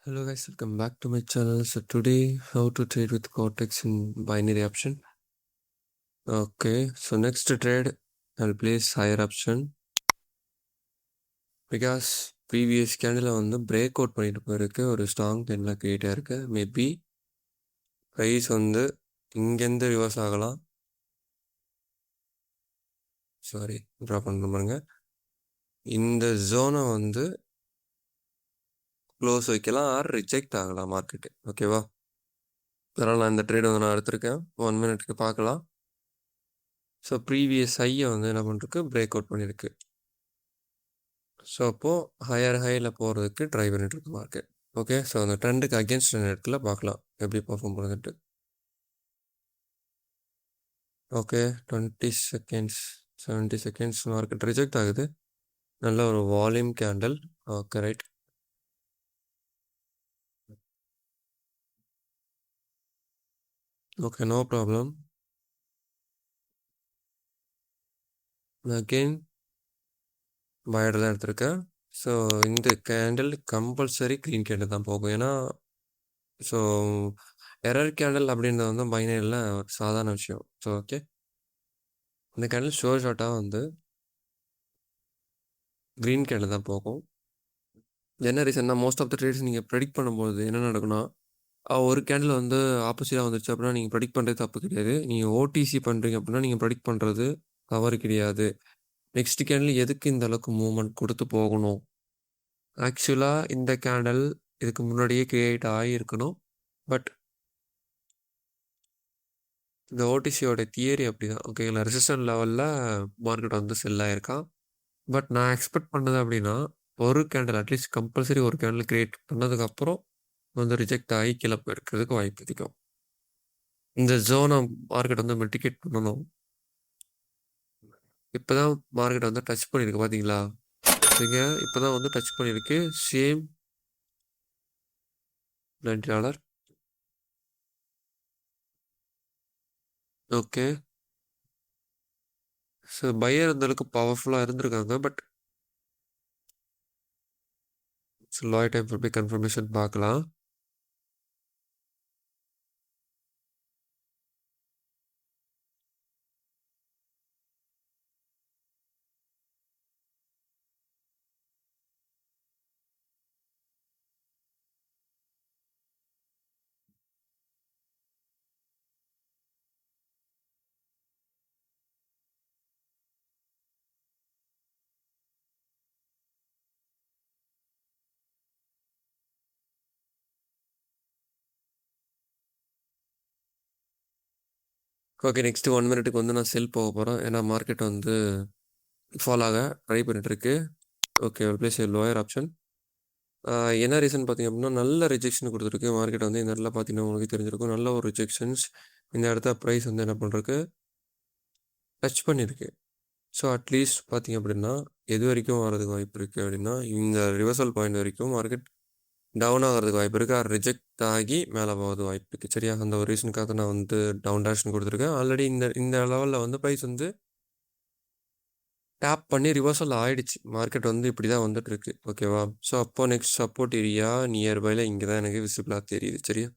Hello guys, welcome back to my channel. So today, how to trade with Cortex in binary option. Okay, so next trade, I'll place higher option because previous candle வந்து break out பண்ணிட்டு போயிருக்கு, ஒரு strong ட்ரெண்ட்ல create ஆயிருக்கு. Maybe price வந்து இங்கேருந்து reverse ஆகலாம். Sorry, draw பண்ண பாருங்க. இந்த ஜோனை வந்து க்ளோஸ் வைக்கலாம் ஆர் ரிஜெக்ட் ஆகலாம் மார்க்கெட்டு. ஓகேவா? அதனால் நான் இந்த ட்ரேட் வந்து நான் எடுத்திருக்கேன். 1 மினிட்க்கு பார்க்கலாம். ஸோ ப்ரீவியஸ் ஹையை வந்து என்ன பண்ணிருக்கு, பிரேக் அவுட் பண்ணியிருக்கு. ஸோ அப்போது ஹையர் ஹையில் போகிறதுக்கு ட்ரை பண்ணிட்டுருக்கு மார்க்கெட். ஓகே, ஸோ அந்த ட்ரெண்டுக்கு அகேன்ஸ்ட் இடத்துல பார்க்கலாம் எப்படி பர்ஃபார்ம் பண்ணுதுன்ட்டு. Okay, 20 seconds 70 seconds market reject ஆகுது. நல்ல ஒரு volume candle. Okay, right. Okay, no problem. Again buyer தான் எடுத்திருக்கேன். ஸோ இந்த கேண்டில் கம்பல்சரி க்ரீன் கேண்டில் தான் போகும். ஏன்னா ஸோ எரர் கேண்டில் அப்படின்றது வந்து பைனரியில் ஒரு சாதாரண விஷயம். ஸோ ஓகே, இந்த கேண்டில் ஷார்ட்டாக வந்து க்ரீன் கேண்டில் தான் போகும். என்ன ரீசன்னா, மோஸ்ட் ஆஃப் த ட்ரேட்ஸ் நீங்கள் ப்ரெடிக்ட் பண்ணும்போது என்ன நடக்கும்னா, ஒரு கேண்டில் வந்து ஆப்போசிட்டாக வந்துருச்சு அப்படின்னா நீங்கள் ப்ரெடிக்ட் பண்ணுறது தப்பு கிடையாது. நீங்கள் ஓடிசி பண்ணுறீங்க அப்படின்னா நீங்கள் ப்ரெடிக்ட் பண்ணுறது தவறு கிடையாது. நெக்ஸ்ட் கேண்டில் எதுக்கு இந்த அளவுக்கு மூவ்மெண்ட் கொடுத்து போகணும்? ஆக்சுவலாக இந்த கேண்டில் இதுக்கு முன்னாடியே கிரியேட் ஆகியிருக்கணும். பட் இந்த ஓடிசியோட தியரி அப்படி தான். ஓகேங்களா? ரெசிஸ்டன்ட் லெவலில் மார்க்கெட் வந்து செல் ஆகிருக்கான். பட் நான் எக்ஸ்பெக்ட் பண்ணது அப்படின்னா, ஒரு கேண்டில் அட்லீஸ்ட் கம்பல்சரி ஒரு கேண்டில் கிரியேட் பண்ணதுக்கப்புறம் வந்து ரிஜெக்ட் ஆகி கீழே போயிருக்கிறதுக்கு வாய்ப்பு அதிகம். இந்த ஜோனை மார்க்கெட் வந்து மிட்டிகேட் பண்ணணும். இப்போதான் மார்க்கெட் வந்து டச் பண்ணியிருக்கு, பார்த்தீங்களா? சரிங்க, இப்போதான் வந்து டச் பண்ணியிருக்கு. சேம் $90. ஓகே, ஸோ பையர் அந்த அளவுக்கு பவர்ஃபுல்லாக இருந்திருக்காங்க. பட் லோயர் டைம் போய் கன்ஃபர்மேஷன் பார்க்கலாம். ஓகே, நெக்ஸ்ட் 1 மினிட்டுக்கு வந்து நான் செல் போக போகிறேன். ஏன்னா மார்க்கெட் வந்து ஃபால் ஆக ட்ரை பண்ணிட்டுருக்கு. Okay, place lower option. என்ன ரீசன் பார்த்தீங்க அப்படின்னா, நல்ல ரிஜெக்ஷன் கொடுத்துருக்கு மார்க்கெட் வந்து. இந்த இடத்துல பார்த்தீங்கன்னா உங்களுக்கு தெரிஞ்சிருக்கும், நல்ல ஒரு ரிஜெக்ஷன்ஸ். இந்த இடத்த ப்ரைஸ் வந்து என்ன பண்ணுறக்கு டச் பண்ணியிருக்கு. ஸோ அட்லீஸ்ட் பார்த்தீங்க அப்படின்னா, எது வரைக்கும் வரதுக்கு வாய்ப்பு இருக்குது அப்படின்னா, இந்த ரிவர்சல் பாயிண்ட் வரைக்கும் மார்க்கெட் டவுன் ஆகிறதுக்கு வாய்ப்பு இருக்குது. ரிஜெக்ட் ஆகி மேலே போகிறது வாய்ப்பு இருக்குது. சரியா? அந்த ஒரு ரீசனுக்காக நான் வந்து டவுன் டேரக்ஷன் கொடுத்துருக்கேன். ஆல்ரெடி இந்த இந்த லெவலில் வந்து ப்ரைஸ் வந்து டேப் பண்ணி ரிவர்சல் ஆயிடுச்சு. மார்க்கெட் வந்து இப்படி தான் வந்துட்டு இருக்கு. ஓகேவா? ஸோ அப்போ நெக்ஸ்ட் சப்போர்ட் ஏரியா நியர்பைல இங்கே தான் எனக்கு விசிபிளாக தெரியுது. சரியா?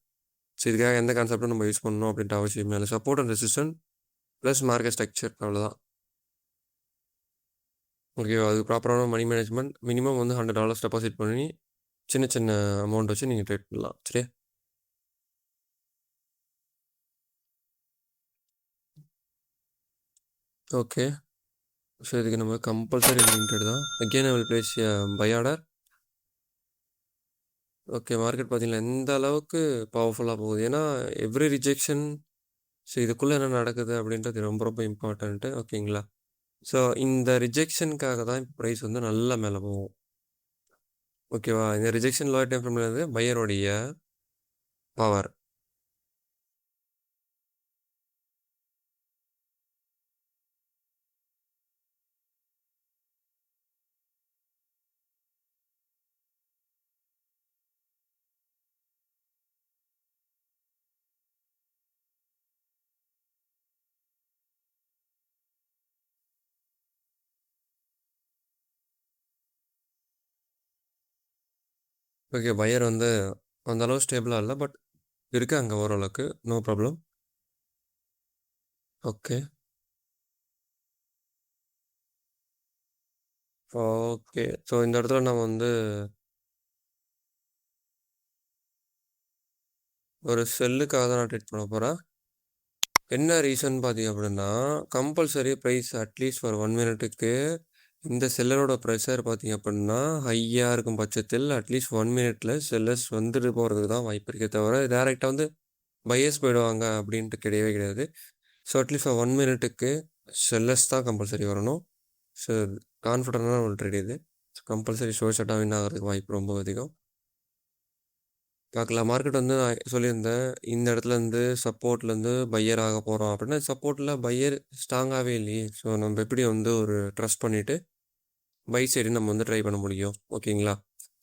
ஸோ இதுக்காக எந்த கான்செப்டும் நம்ம யூஸ் பண்ணணும் அப்படின்ட்டு அவசியமே இல்லை. Support and resistant plus market structure, அவ்வளோதான். ஓகேவா? அது ப்ராப்பரான மணி மேனேஜ்மெண்ட். மினிமம் வந்து $100 டெபாசிட் பண்ணி சின்ன சின்ன அமௌண்ட் வச்சு நீங்கள் ட்ரேட் பண்ணலாம். சரியா? ஓகே, ஸோ இதுக்கு நம்ம கம்பல்சரி லிமிட்டட் தான். Again I will place buy order. Okay, market பார்த்தீங்கன்னா எந்த அளவுக்கு பவர்ஃபுல்லாக போகுது. ஏன்னா எவ்ரி ரிஜெக்ஷன், ஸோ இதுக்குள்ளே என்ன நடக்குது அப்படின்றது ரொம்ப ரொம்ப இம்பார்ட்டண்ட்டு. ஓகேங்களா? ஸோ இந்த ரிஜெக்ஷனுக்காக தான் இப்போ ப்ரைஸ் வந்து நல்லா மேலே போகும். ஓகேவா? இந்த ரிஜெக்ஷன் லோயர் டைம் ஃப்ரேம்ல இருந்து பையருடைய பவர். ஓகே. பையர் வந்து அந்த அளவு ஸ்டேபிளா இல்ல. பட் இருக்காங்க ஓரளவுக்கு. No problem. Okay. Okay. So இந்த இடத்துல நம்ம வந்து ஒரு செல்லுக்காக தான் நான் ட்ரேட் பண்ண போறேன். என்ன ரீசன் பார்த்தீங்க அப்படின்னா, கம்பல்சரி பிரைஸ் அட்லீஸ்ட் ஃபார் 1 மினிட்டுக்கு இந்த செல்லரோட ப்ரெஷர் பார்த்தீங்க அப்படின்னா, ஹையா இருக்கும் பட்சத்தில் அட்லீஸ்ட் 1 மினிட்ல செல்லர்ஸ் வந்துட்டு போறதுக்கு தான் வாய்ப்பு இருக்கே தவிர, டைரக்ட்டா வந்து பையர்ஸ் போயிடுவாங்க அப்படின்ட்டு கிடையவே கிடையாது. ஸோ அட்லீஸ்ட் ஃபார் 1 மினிட்டுக்கு செல்லர்ஸ் தான் கம்பல்சரி வரணும். ஸோ கான்ஃபிடென்ட்டான ஒரு ட்ரேட் இது. கம்பல்சரி ஷோர் ஷார்ட்டா வின் ஆகுறதுக்கு வாய்ப்பு ரொம்ப அதிகம். பார்க்கலாம். மார்க்கெட் வந்து நான் சொல்லியிருந்தேன். இந்த இடத்துலேருந்து சப்போர்ட்லேருந்து பையர் ஆக போகிறோம் அப்படின்னா, சப்போர்ட்டில் பையர் ஸ்ட்ராங்காகவே இல்லையே. ஸோ நம்ம எப்படி வந்து ஒரு ட்ரஸ்ட் பண்ணிவிட்டு பை சைடு நம்ம வந்து ட்ரை பண்ண முடியும். ஓகேங்களா?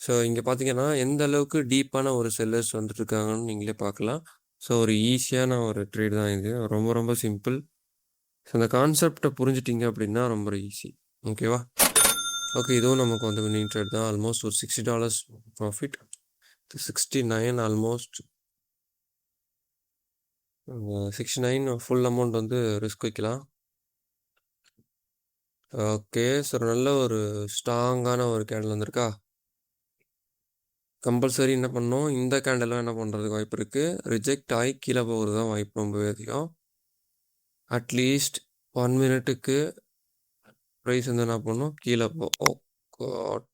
ஸோ இங்கே பார்த்தீங்கன்னா, எந்த அளவுக்கு டீப்பான ஒரு செல்லர்ஸ் வந்துட்டுருக்காங்கன்னு நீங்களே பார்க்கலாம். ஸோ ஒரு ஈஸியான ஒரு ட்ரேட் தான் இது. ரொம்ப ரொம்ப சிம்பிள். ஸோ இந்த கான்செப்டை புரிஞ்சுட்டீங்க அப்படின்னா ரொம்ப ஈஸி. ஓகேவா? ஓகே. இதுவும் நமக்கு வந்து வின்னிங் ட்ரேட் தான். ஆல்மோஸ்ட் ஒரு $60 ப்ராஃபிட். 69 ஆல்மோஸ்ட் 69 ஃபுல் அமௌண்ட் வந்து ரிஸ்க் வைக்கலாம். ஓகே. ஸோ நல்ல ஒரு ஸ்ட்ராங்கான ஒரு கேண்டில் வந்திருக்கா? கம்பல்சரி என்ன பண்ணணும், இந்த கேண்டலும் என்ன பண்ணுறதுக்கு வாய்ப்பு இருக்குது. ரிஜெக்ட் ஆகி கீழே போகிறது தான் வாய்ப்பு ரொம்பவே அதிகம். அட்லீஸ்ட் 1 மினிட்டுக்கு ப்ரைஸ் வந்து என்ன பண்ணணும், கீழே போ. ஓ காட்.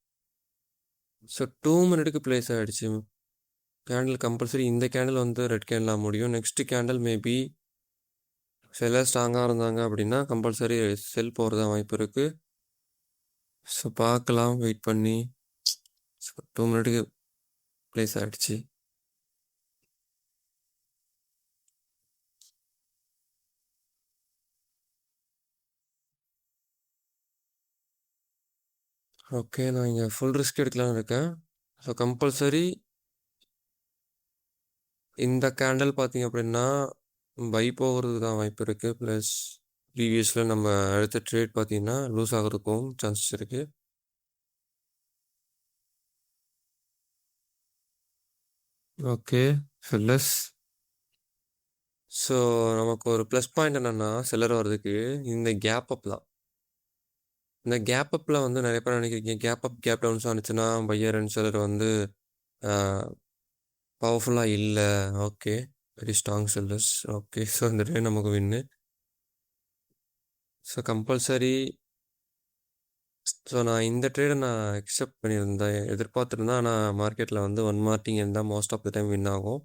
ஸோ 2 மினிட்டுக்கு ப்ளேஸ் ஆகிடுச்சு. கேண்டில் கம்பல்சரி இந்த கேண்டில் வந்து ரெட் கேண்டிலாக முடியும். நெக்ஸ்ட் கேண்டில் மேபி செல்லர் ஸ்ட்ராங்காக இருந்தாங்க அப்படின்னா கம்பல்சரி செல் போகிறது தான் வாய்ப்பு இருக்குது. ஸோ பார்க்கலாம் வெயிட் பண்ணி. ஸோ 2 மினிட்டுக்கு ப்ளேஸ் ஆகிடுச்சு. ஓகே. நான் இங்கே ஃபுல் ரிஸ்க் எடுக்கலான்னு இருக்கேன். ஸோ கம்பல்சரி இந்த கேண்டில் பார்த்தீங்க அப்படின்னா பை போகிறதுக்கு தான் வாய்ப்பு இருக்குது. ப்ளஸ் ப்ரீவியஸில் நம்ம எடுத்த ட்ரேட் பார்த்தீங்கன்னா லூஸ் ஆகிறதுக்கும் சான்சஸ் இருக்குது. ஓகே. செல்லர்ஸ். ஸோ நமக்கு ஒரு ப்ளஸ் பாயிண்ட் என்னென்னா செல்லர் வர்றதுக்கு இந்த கேப் அப் தான். இந்த கேப் அப்பில் வந்து நிறைய பேர் நினைக்கிறீங்க கேப் அப் கேப் டவுன்ஸ் ஆனிச்சுன்னா பையர் அண்ட் செல்லர் வந்து பவர்ஃபுல்லாக இல்லை. Okay. Very strong sellers. Okay. So இந்த டே நமக்கு வின்னு. So compulsory. ஸோ நான் இந்த ட்ரேடை நான் எக்ஸெப்ட் பண்ணியிருந்தேன், எதிர்பார்த்துருந்தேன். ஆனால் மார்க்கெட்டில் வந்து ஒன் மார்க்கிங் இருந்தால் most of the time win ஆகும்.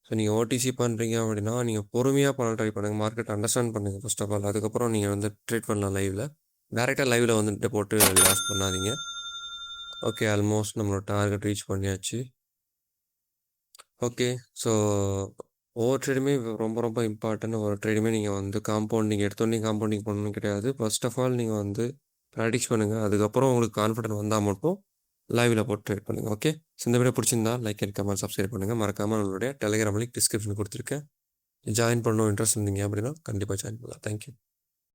ஸோ நீங்கள் ஓடிசி பண்ணுறீங்க அப்படின்னா நீங்கள் பொறுமையாக பண்ண ட்ரை பண்ணுங்கள். மார்க்கெட் அண்டர்ஸ்டாண்ட் பண்ணுங்கள் ஃபர்ஸ்ட் ஆஃப் ஆல். அதுக்கப்புறம் நீங்கள் வந்து ட்ரேட் பண்ணலாம் லைவில். டேரெக்டாக லைவில் வந்துட்டு போட்டு லாஸ் பண்ணாதீங்க. ஓகே. ஆல்மோஸ்ட் நம்மளோட டார்கெட் ரீச் பண்ணியாச்சு. ஓகே. ஸோ ஒவ்வொரு ட்ரேடுமே ரொம்ப ரொம்ப இம்பார்ட்டன்ட். ஒரு ட்ரேடுமே நீங்கள் வந்து காம்பவுண்டிங் எடுத்தோடனே காம்பவுண்டிங் பண்ணணும்னு கிடையாது. ஃபர்ஸ்ட் ஆஃப் ஆல் நீங்கள் வந்து ப்ராக்டிஸ் பண்ணுங்கள். அதுக்கப்புறம் உங்களுக்கு கான்ஃபிடென்ட் வந்தால் மட்டும் லைவில் போட்டு ட்ரேட் பண்ணுங்கள். ஓகே. ஸோ இந்த வீடியோ பிடிச்சிருந்தா லைக் அண்ட் கமெண்ட் சப்ஸ்கிரைப் பண்ணுங்கள். மறக்காமல் நம்மளுடைய டெலிகிராம் லிங்க் டிஸ்கிரிப்ஷன் கொடுத்துருக்கேன். ஜாயின் பண்ணணும் இன்ட்ரெஸ்ட் இருந்தீங்க அப்படின்னா கண்டிப்பாக ஜாயின் பண்ணலாம். தேங்க்யூ.